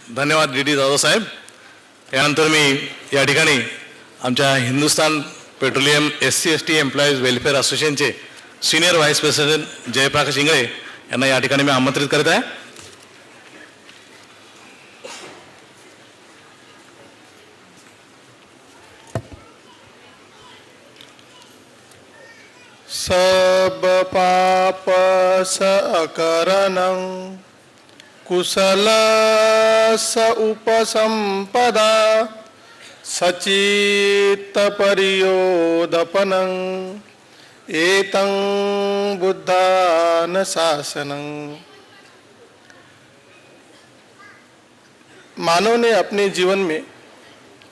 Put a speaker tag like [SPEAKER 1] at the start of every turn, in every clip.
[SPEAKER 1] धन्यवाद डी जाधव साहेब. यानंतर मी या ठिकाणी आमच्या Hindustan petroleum SC/ST employees welfare असोसिएशनचे senior vice president Jayprakash Ingale यांना या ठिकाणी मी आमंत्रित करत आहे.
[SPEAKER 2] सब पाप सकरणं कुशल स उपसंपदा सचित्त परियोदपनं एतं बुद्धान शासनं. मानव ने अपने जीवन में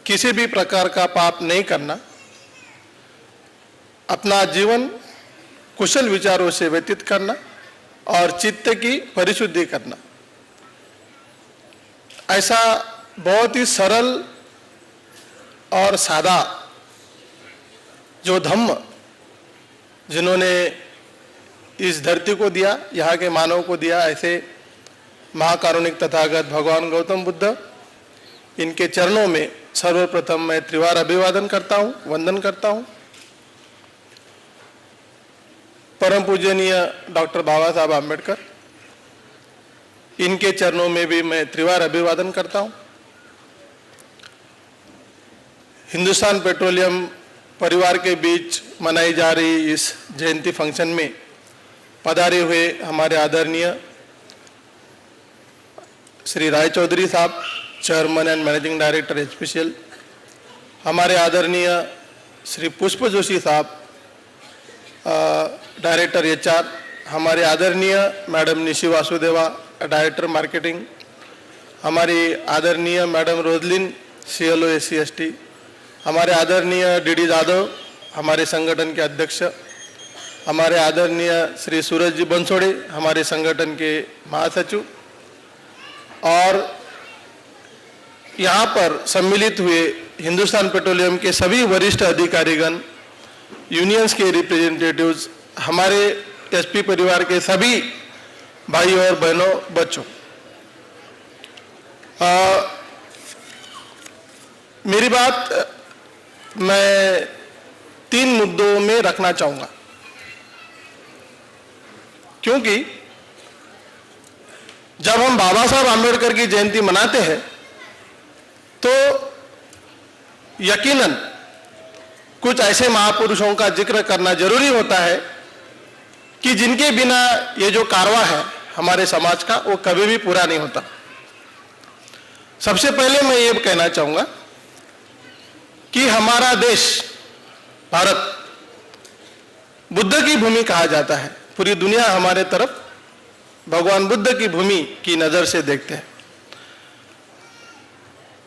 [SPEAKER 2] किसी भी प्रकार का पाप नहीं करना, अपना जीवन कुशल विचारों से व्यतीत करना और चित्त की परिशुद्धि करना, ऐसा बहुत ही सरल और सादा जो धम्म जिन्होंने इस धरती को दिया, यहाँ के मानव को दिया, ऐसे महाकारुणिक तथागत भगवान गौतम बुद्ध, इनके चरणों में सर्वप्रथम मैं त्रिवार अभिवादन करता हूँ, वंदन करता हूँ. परम पूजनीय डॉक्टर बाबा साहब आम्बेडकर, इनके चरणों में भी मैं त्रिवार अभिवादन करता हूं. हिंदुस्तान पेट्रोलियम परिवार के बीच मनाई जा रही इस जयंती फंक्शन में पधारे हुए हमारे आदरणीय श्री राय चौधरी साहब, chairman and managing director HPCL, हमारे आदरणीय श्री पुष्प जोशी साहब, डायरेक्टर HR, हमारे आदरणीय madam Nishi Vasudeva, director marketing, हमारी आदरणीय मैडम रोजलिन CLO SC/ST, हमारे आदरणीय DD जाधव, हमारे संगठन के अध्यक्ष, हमारे आदरणीय श्री सूरज जी बंसोड़े, हमारे संगठन के महासचिव, और यहाँ पर सम्मिलित हुए हिंदुस्तान पेट्रोलियम के सभी वरिष्ठ अधिकारीगण, यूनियंस के रिप्रेजेंटेटिव्स, हमारे SP परिवार के सभी भाई और बहनों, बच्चों, मेरी बात मैं 3 मुद्दों में रखना चाहूंगा, क्योंकि जब हम बाबा साहब आम्बेडकर की जयंती मनाते हैं तो यकीनन कुछ ऐसे महापुरुषों का जिक्र करना जरूरी होता है कि जिनके बिना ये जो कारवां है हमारे समाज का, वो कभी भी पूरा नहीं होता. सबसे पहले मैं ये कहना चाहूंगा कि हमारा देश भारत बुद्ध की भूमि कहा जाता है. पूरी दुनिया हमारे तरफ भगवान बुद्ध की भूमि की नजर से देखते हैं.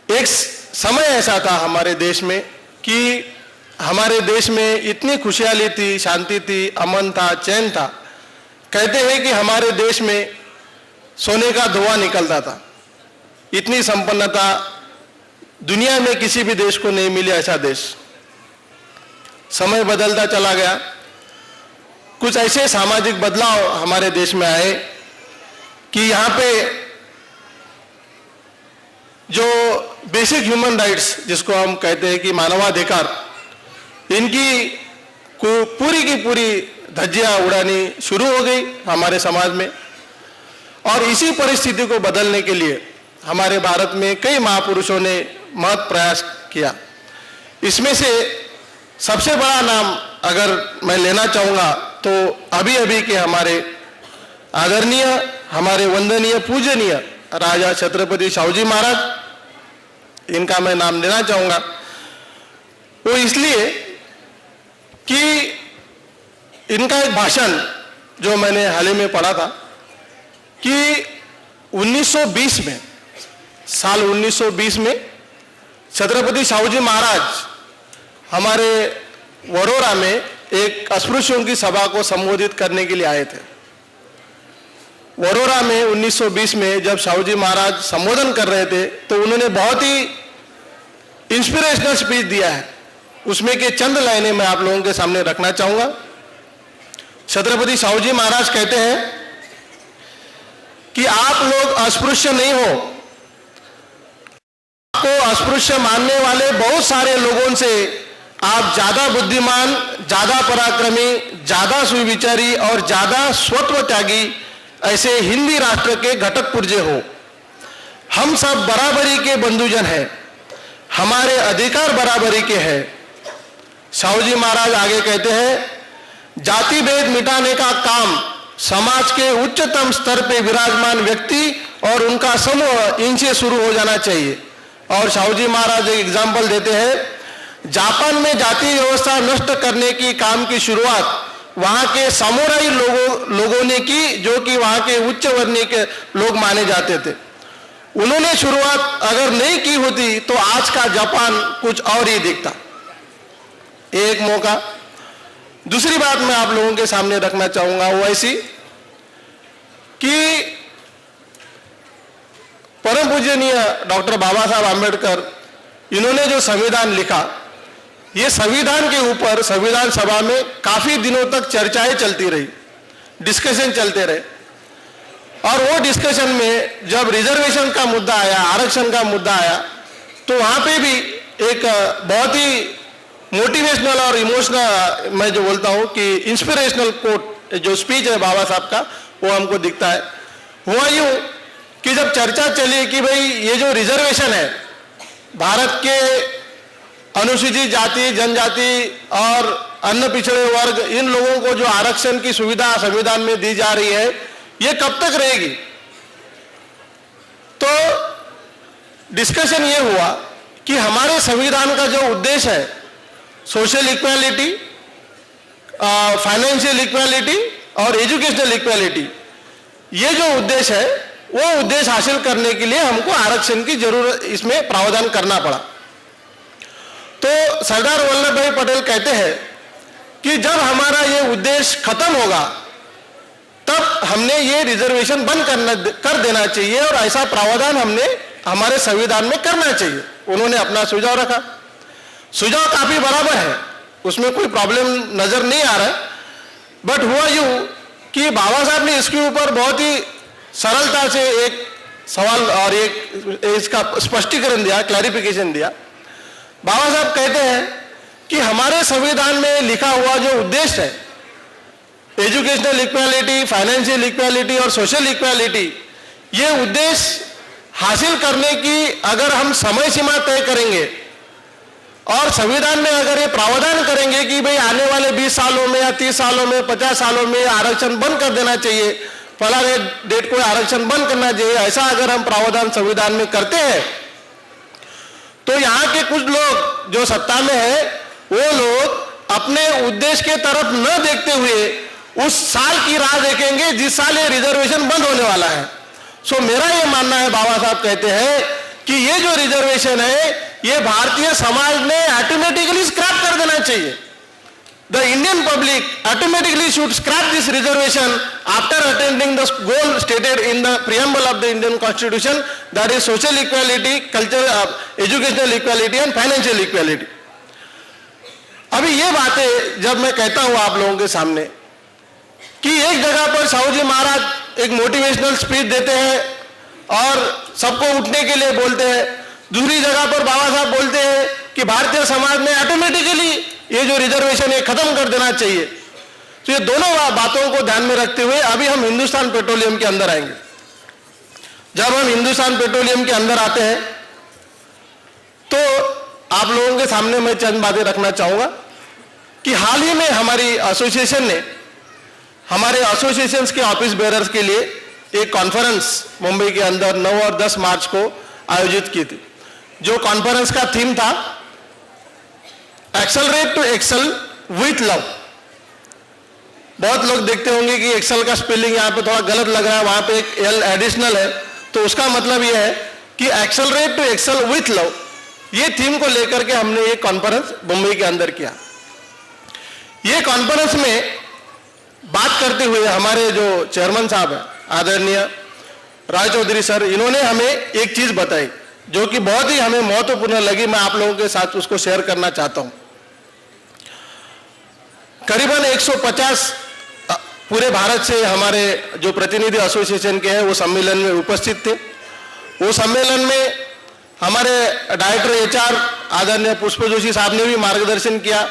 [SPEAKER 2] एक समय ऐसा था हमारे देश में कि हमारे देश में इतनी खुशहाली थी, शांति थी, अमन था, चैन था. कहते हैं कि हमारे देश में सोने का धुआं निकलता था. इतनी संपन्नता दुनिया में किसी भी देश को नहीं मिली, ऐसा देश. समय बदलता चला गया, कुछ ऐसे सामाजिक बदलाव हमारे देश में आए कि यहाँ पे जो बेसिक ह्यूमन राइट्स जिसको हम कहते हैं कि मानवाधिकार, इनकी पूरी की पूरी धज्जियां उड़ानी शुरू हो गई हमारे समाज में. और इसी परिस्थिति को बदलने के लिए हमारे भारत में कई महापुरुषों ने महत् प्रयास किया. इसमें से सबसे बड़ा नाम अगर मैं लेना चाहूँगा तो अभी अभी के हमारे आदरणीय, हमारे वंदनीय, पूजनीय राजा छत्रपति शाहूजी महाराज, इनका मैं नाम लेना चाहूँगा. वो इसलिए कि इनका एक भाषण जो मैंने हाल ही में पढ़ा था कि 1920 में, साल 1920 में छत्रपति शाहूजी महाराज हमारे वडोदरा में एक अस्पृश्यों की सभा को संबोधित करने के लिए आए थे. वडोदरा में 1920 में जब शाहूजी महाराज संबोधन कर रहे थे तो उन्होंने बहुत ही इंस्पिरेशनल स्पीच दिया है. उसमें के चंद लाइनें मैं आप लोगों के सामने रखना चाहूंगा. छत्रपति शाहूजी महाराज कहते हैं कि आप लोग अस्पृश्य नहीं हो, अस्पृश्य मानने वाले बहुत सारे लोगों से आप ज्यादा बुद्धिमान, ज्यादा पराक्रमी, ज्यादा सुविचारी और ज्यादा स्वत्व त्यागी ऐसे हिंदी राष्ट्र के घटक पुर्जे हो। हम सब बराबरी के बंधुजन हैं, हमारे अधिकार बराबरी के हैं। साहूजी महाराज आगे कहते हैं, जाति भेद मिटाने का काम समाज के उच्चतम स्तर पे विराजमान व्यक्ति और उनका समूह इनसे शुरू हो जाना चाहिए। और साहूजी महाराज एक एग्जाम्पल देते हैं, जापान में जाति व्यवस्था नष्ट करने की काम की शुरुआत वहां के सामुराई लोगों ने की, जो कि वहां के उच्च वर्णीय के लोग माने जाते थे। उन्होंने शुरुआत अगर नहीं की होती तो आज का जापान कुछ और ही दिखता। एक मौका। दूसरी बात मैं आप लोगों के सामने रखना चाहूंगा वो ऐसी कि परम पूजनीय डॉक्टर बाबा साहब आम्बेडकर, इन्होंने जो संविधान लिखा, ये संविधान के ऊपर संविधान सभा में काफी दिनों तक चर्चाएं चलती रही, डिस्कशन चलते रहे। और वो डिस्कशन में जब रिजर्वेशन का मुद्दा आया, आरक्षण का मुद्दा आया, तो वहां पे भी एक बहुत ही मोटिवेशनल और इमोशनल, मैं जो बोलता हूं कि इंस्पिरेशनल कोट, जो स्पीच है बाबा साहब का, वो हमको दिखता है। हुआ यूं कि जब चर्चा चली कि भाई ये जो रिजर्वेशन है, भारत के अनुसूचित जाति, जनजाति और अन्य पिछड़े वर्ग, इन लोगों को जो आरक्षण की सुविधा संविधान में दी जा रही है, ये कब तक रहेगी। तो डिस्कशन ये हुआ कि हमारे संविधान का जो उद्देश्य है, सोशल इक्वालिटी, फाइनेंशियल इक्वालिटी और एजुकेशनल इक्वालिटी, ये जो उद्देश्य है वो उद्देश्य हासिल करने के लिए हमको आरक्षण की जरूरत, इसमें प्रावधान करना पड़ा। तो सरदार वल्लभ भाई पटेल कहते हैं कि जब हमारा ये उद्देश्य खत्म होगा तब हमने ये रिजर्वेशन बंद कर देना चाहिए और ऐसा प्रावधान हमने हमारे संविधान में करना चाहिए। उन्होंने अपना सुझाव रखा। सुझाव काफी बराबर है, उसमें कोई प्रॉब्लम नजर नहीं आ रहा है। बट हुआ यूं कि बाबा साहब ने इसके ऊपर बहुत ही सरलता से एक सवाल और एक इसका स्पष्टीकरण दिया, क्लैरिफिकेशन दिया। बाबा साहब कहते हैं कि हमारे संविधान में लिखा हुआ जो उद्देश्य है, एजुकेशनल इक्वालिटी, फाइनेंशियल इक्वालिटी और सोशल इक्वालिटी, ये उद्देश्य हासिल करने की अगर हम समय सीमा तय करेंगे और संविधान में अगर ये प्रावधान करेंगे कि भाई आने वाले 20 सालों में या 30 सालों में 50 सालों में आरक्षण बंद कर देना चाहिए, फलाने डेट को आरक्षण बंद करना चाहिए, ऐसा अगर हम प्रावधान संविधान में करते हैं तो यहाँ के कुछ लोग जो सत्ता में है वो लोग अपने उद्देश्य के तरफ न देखते हुए उस साल की राह देखेंगे जिस साल ये रिजर्वेशन बंद होने वाला है। सो मेरा ये मानना है, बाबा साहब कहते हैं कि ये जो रिजर्वेशन है ये भारतीय समाज ने ऑटोमेटिकली स्क्रैप कर देना चाहिए। The Indian public automatically should scrap this reservation after attending the goal stated in the preamble of the Indian constitution, that is social equality, culture, educational equality and financial equality. अभी ये बातें जब मैं कहता हूं आप लोगों के सामने कि एक जगह पर साहूजी महाराज एक मोटिवेशनल स्पीच देते हैं और सबको उठने के लिए बोलते हैं, दूसरी जगह पर बाबा साहब बोलते हैं कि भारतीय समाज में ऑटोमेटिकली ये जो रिजर्वेशन है खत्म कर देना चाहिए। तो ये दोनों बातों को ध्यान में रखते हुए अभी हम हिंदुस्तान पेट्रोलियम के अंदर आएंगे। जब हम हिंदुस्तान पेट्रोलियम के अंदर आते हैं तो आप लोगों के सामने मैं चंद बातें रखना चाहूंगा कि हाल ही में हमारी एसोसिएशन ने हमारे एसोसिएशंस के ऑफिस बेरर्स के लिए एक कॉन्फ्रेंस मुंबई के अंदर 9 और 10 मार्च को आयोजित की थी। जो कॉन्फ्रेंस का थीम था accelerate to excel with love. बहुत लोग देखते होंगे कि एक्सेल का स्पेलिंग यहाँ पे थोड़ा गलत लग रहा है, वहां पे एक एल एडिशनल है, तो उसका मतलब यह है कि accelerate to excel with love, ये थीम को लेकर के हमने ये कॉन्फ्रेंस मुंबई के अंदर किया। ये कॉन्फ्रेंस में बात करते हुए हमारे जो चेयरमैन साहब हैं आदरणीय राय चौधरी सर, इन्होंने हमें एक चीज बताई जो कि बहुत ही हमें महत्वपूर्ण लगी, मैं आप लोगों के साथ उसको शेयर करना चाहता हूं। करीबन 150 पूरे भारत से हमारे जो प्रतिनिधि एसोसिएशन के हैं वो सम्मेलन में उपस्थित थे। वो सम्मेलन में हमारे डायरेक्टर एचआर आदरणीय पुष्प जोशी साहब ने भी मार्गदर्शन किया,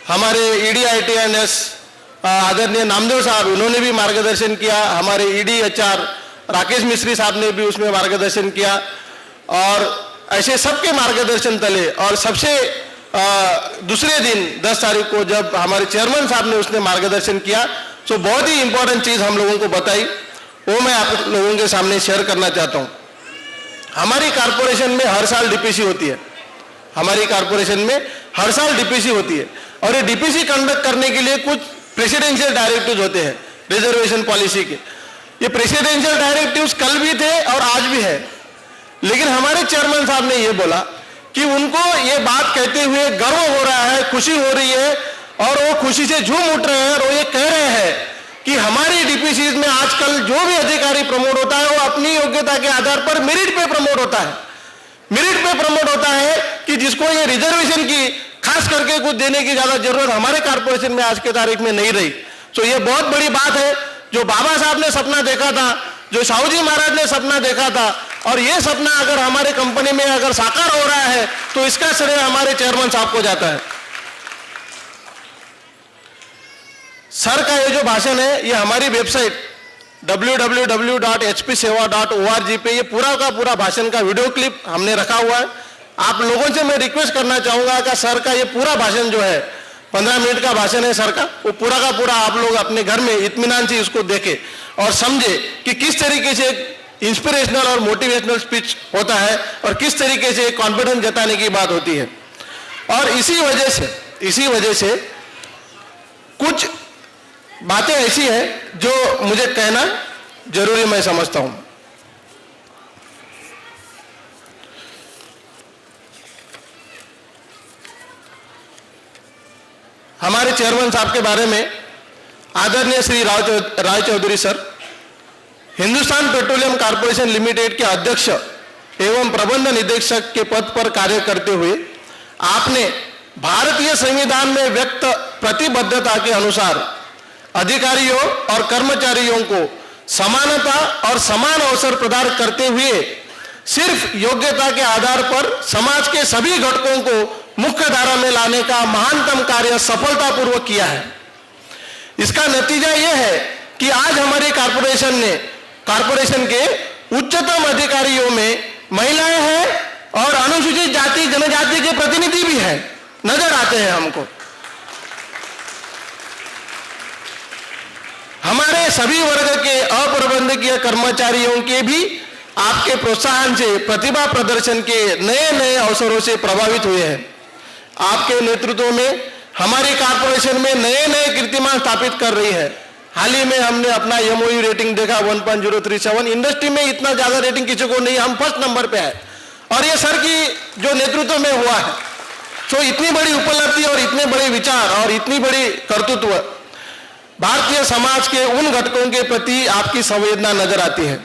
[SPEAKER 2] हमारे ईडी ITNS आदरणीय नामदेव साहब इन्होंने भी मार्गदर्शन किया, हमारे ईडी HR राकेश मिश्री साहब ने भी उसमें मार्गदर्शन किया, और ऐसे सबके मार्गदर्शन तले और सबसे दूसरे दिन 10 तारीख को जब हमारे चेयरमैन साहब ने उसने मार्गदर्शन किया, तो बहुत ही इंपॉर्टेंट चीज़ हम लोगों को बताई, वो मैं आप लोगों के सामने शेयर करना चाहता हूँ। हमारी कारपोरेशन में हर साल DPC होती है, हमारी कारपोरेशन में हर साल DPC होती है, और ये DPC कंडक्ट करने के लिए कुछ प्रेसिडेंशियल डायरेक्टिव्स होते हैं रिजर्वेशन पॉलिसी के। ये प्रेसिडेंशियल डायरेक्टिव्स कल भी थे और आज भी है, लेकिन हमारे चेयरमैन साहब ने ये बोला कि उनको ये बात कहते हुए गर्व हो रहा है, खुशी हो रही है, और वो खुशी से झूम उठ रहे हैं, और वो ये कह रहे हैं कि हमारी DPCs में आजकल जो भी अधिकारी प्रमोट होता है वो अपनी योग्यता के आधार पर मेरिट पे प्रमोट होता है। मेरिट पे प्रमोट होता है कि जिसको ये रिजर्वेशन की खास करके कुछ देने की ज्यादा जरूरत हमारे कारपोरेशन में आज के तारीख में नहीं रही। तो ये बहुत बड़ी बात है, जो बाबा साहब ने सपना देखा था, जो साहू जी महाराज ने सपना देखा था, और ये सपना अगर हमारे कंपनी में अगर साकार हो रहा है तो इसका श्रेय हमारे चेयरमैन साहब को जाता है। सर का ये जो भाषण है ये हमारी वेबसाइट www.hpsewa.org पे ये पूरा का पूरा भाषण का वीडियो क्लिप हमने रखा हुआ है। आप लोगों से मैं रिक्वेस्ट करना चाहूंगा कि सर का ये पूरा भाषण जो है 15 मिनट का भाषण है सर का, वो पूरा का पूरा आप लोग अपने घर में इत्मीनान से इसको देखें और समझे कि किस तरीके से इंस्पिरेशनल और मोटिवेशनल स्पीच होता है और किस तरीके से कॉन्फिडेंस जताने की बात होती है। और इसी वजह से कुछ बातें ऐसी हैं जो मुझे कहना जरूरी मैं समझता हूं। हमारे चेयरमैन साहब के बारे में आदरणीय Shri Rai Chaudhary sir Hindustan petroleum corporation limited के अध्यक्ष एवं प्रबंध निदेशक के पद पर कार्य करते हुए आपने भारतीय संविधान में व्यक्त प्रतिबद्धता के अनुसार अधिकारियों और कर्मचारियों को समानता और समान अवसर प्रदान करते हुए सिर्फ योग्यता के आधार पर समाज के सभी घटकों को मुख्य धारा में लाने का महानतम कार्य सफलतापूर्वक किया है। इसका नतीजा यह है कि आज हमारी कारपोरेशन के उच्चतम अधिकारियों में महिलाएं हैं और अनुसूचित जाति जनजाति के प्रतिनिधि भी हैं, नजर आते हैं हमको। हमारे सभी वर्ग के अप्रबंधकीय कर्मचारियों के भी आपके प्रोत्साहन से प्रतिभा प्रदर्शन के नए नए अवसरों से प्रभावित हुए हैं। आपके नेतृत्व में हमारी कारपोरेशन में नए नए कीर्तिमान स्थापित कर रही है। हाल ही में हमने अपना MOU रेटिंग देखा 1.037, इंडस्ट्री में इतना ज्यादा रेटिंग किसी को नहीं, हम फर्स्ट नंबर पे आए, और ये सर की जो नेतृत्व में हुआ है। तो इतनी बड़ी उपलब्धि और इतने बड़े विचार और इतनी बड़ी कर्तृत्व भारतीय समाज के उन घटकों के प्रति आपकी संवेदना नजर आती है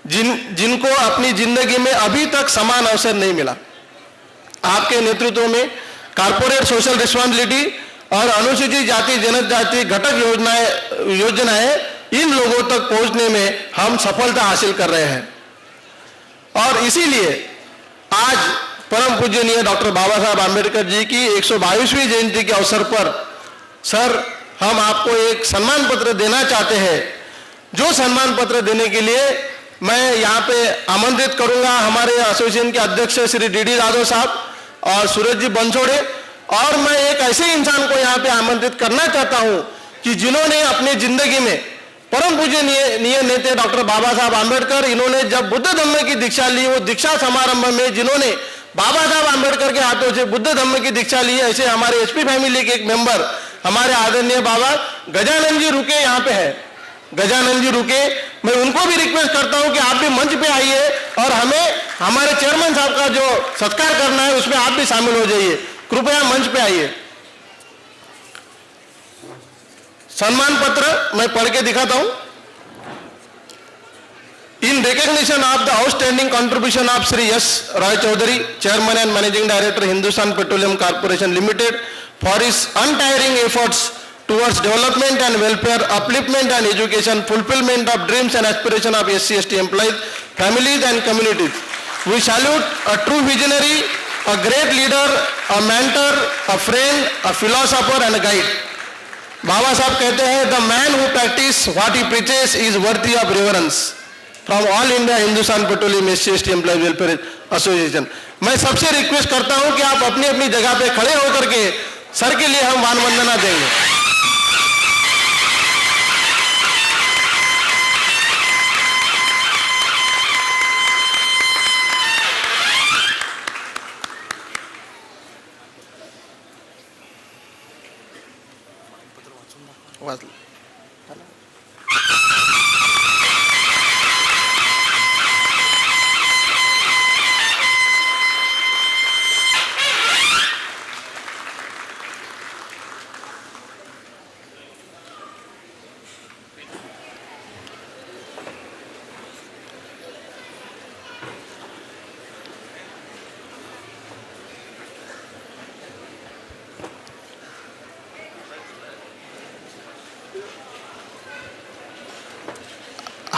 [SPEAKER 2] जिनको अपनी जिंदगी में अभी तक समान अवसर नहीं मिला। आपके नेतृत्व में कारपोरेट सोशल रिस्पॉन्सिबिलिटी और अनुसूचित जाति जनजाति घटक योजनाएं इन लोगों तक पहुंचने में हम सफलता हासिल कर रहे हैं। और इसीलिए आज परम पूजनीय डॉक्टर बाबा साहब आम्बेडकर जी की 122वीं जयंती के अवसर पर सर हम आपको एक सम्मान पत्र देना चाहते हैं, जो सम्मान पत्र देने के लिए मैं यहाँ पे आमंत्रित करूंगा हमारे एसोसिएशन के अध्यक्ष श्री DD यादव साहब और सूरज जी बंसोड़े, और मैं एक ऐसे इंसान को यहाँ पे आमंत्रित करना चाहता हूँ कि जिन्होंने अपनी जिंदगी में परम पूजनीय नेता डॉक्टर बाबा साहब आम्बेडकर, इन्होंने जब बुद्ध धम्म की दीक्षा ली, वो दीक्षा समारंभ में जिन्होंने बाबा साहब आम्बेडकर के हाथों से बुद्ध धम्म की दीक्षा ली, ऐसे हमारे HP फैमिली के एक मेंबर हमारे आदरणीय बाबा गजानन जी रुके यहाँ पे है, गजानन जी रुके, मैं उनको भी रिक्वेस्ट करता हूं कि आप भी मंच पे आइए और हमें हमारे चेयरमैन साहब का जो सत्कार करना है उसमें आप भी शामिल हो जाइए, कृपया मंच पे आइए। सम्मान पत्र मैं पढ़ के दिखाता हूं। In recognition of the outstanding contribution of Shri S. Roy Choudhury, Chairman and Managing Director, Hindustan Petroleum Corporation Limited, for his untiring efforts towards development and welfare, upliftment and education, fulfillment of dreams and aspirations of SC/ST employees, families and communities. We salute a true visionary, a great leader, a mentor, a friend, a philosopher and a guide. बाबा साहब कहते हैं, the man who practice what he preaches is worthy of reverence. From All India Hindustan petroleum SC/ST employees welfare association. मैं सबसे request करता हूं कि आप अपनी अपनी जगह पे खड़े होकर के सर के लिए हम मान वंदना देंगे.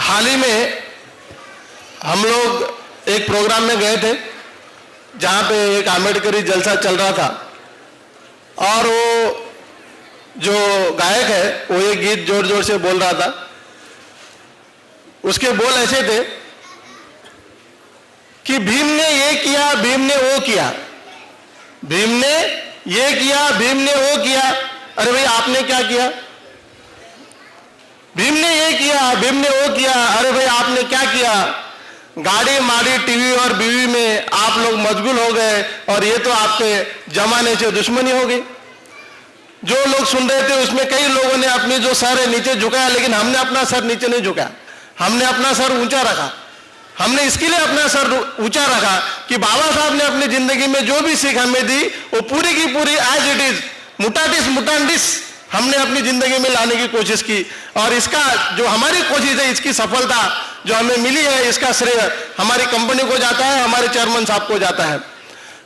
[SPEAKER 2] हाल ही में हम लोग एक प्रोग्राम में गए थे जहां पे एक आम्बेडकरी जलसा चल रहा था और वो जो गायक है वो एक गीत जोर जोर से बोल रहा था. उसके बोल ऐसे थे कि भीम ने ये किया, भीम ने वो किया, भीम ने ये किया, भीम ने वो किया. अरे भाई आपने क्या किया? भीम ने ये किया, भीम ने वो किया. अरे भाई आपने क्या किया? गाड़ी माड़ी टीवी और बीवी में आप लोग मशगूल हो गए और ये तो आपके जमाने से दुश्मनी हो गई. जो लोग सुन रहे थे उसमें कई लोगों ने अपनी जो सर है नीचे झुकाया, लेकिन हमने अपना सर नीचे नहीं झुकाया. हमने अपना सर ऊंचा रखा. हमने इसके लिए अपना सर ऊंचा रखा कि बाबा साहब ने अपनी जिंदगी में जो भी सीख हमें दी वो पूरी की पूरी एज इट इज, मुटाटिस मुटांडिस हमने अपनी जिंदगी में लाने की कोशिश की. और इसका जो हमारी कोशिश है, इसकी सफलता जो हमें मिली है, इसका श्रेय हमारी कंपनी को जाता है, हमारे चेयरमैन साहब को जाता है.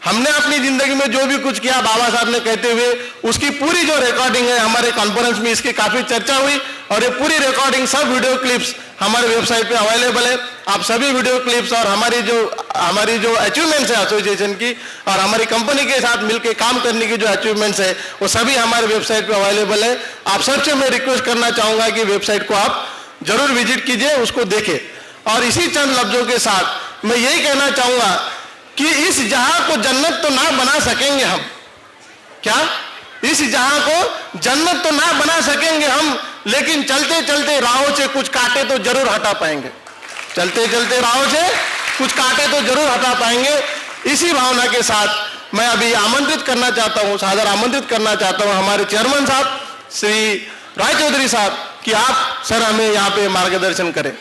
[SPEAKER 2] हमने अपनी जिंदगी में जो भी कुछ किया बाबा साहब ने कहते हुए उसकी पूरी जो रिकॉर्डिंग है, हमारे कॉन्फ्रेंस में इसकी काफी चर्चा हुई और ये पूरी रिकॉर्डिंग सब वीडियो क्लिप्स हमारे वेबसाइट पे अवेलेबल है. आप सभी वीडियो क्लिप्स और हमारी जो अचीवमेंट्स है एसोसिएशन की और हमारी कंपनी के साथ मिलकर काम करने की जो अचीवमेंट्स है वो सभी हमारे वेबसाइट पे अवेलेबल है. आप सबसे मैं रिक्वेस्ट करना चाहूंगा कि वेबसाइट को आप जरूर विजिट कीजिए, उसको देखें. और इसी चंद लफ्जों के साथ मैं यही कहना चाहूंगा कि इस जहां को जन्नत तो ना बना सकेंगे हम. क्या? इस जहां को जन्नत तो ना बना सकेंगे हम, लेकिन चलते चलते राहों से कुछ कांटे तो जरूर हटा पाएंगे. चलते चलते राहों से कुछ कांटे तो जरूर हटा पाएंगे. इसी भावना के साथ मैं अभी आमंत्रित करना चाहता हूं, सादर आमंत्रित करना चाहता हूं हमारे चेयरमैन साहब श्री राय चौधरी साहब कि आप सर हमें यहाँ पे मार्गदर्शन करें.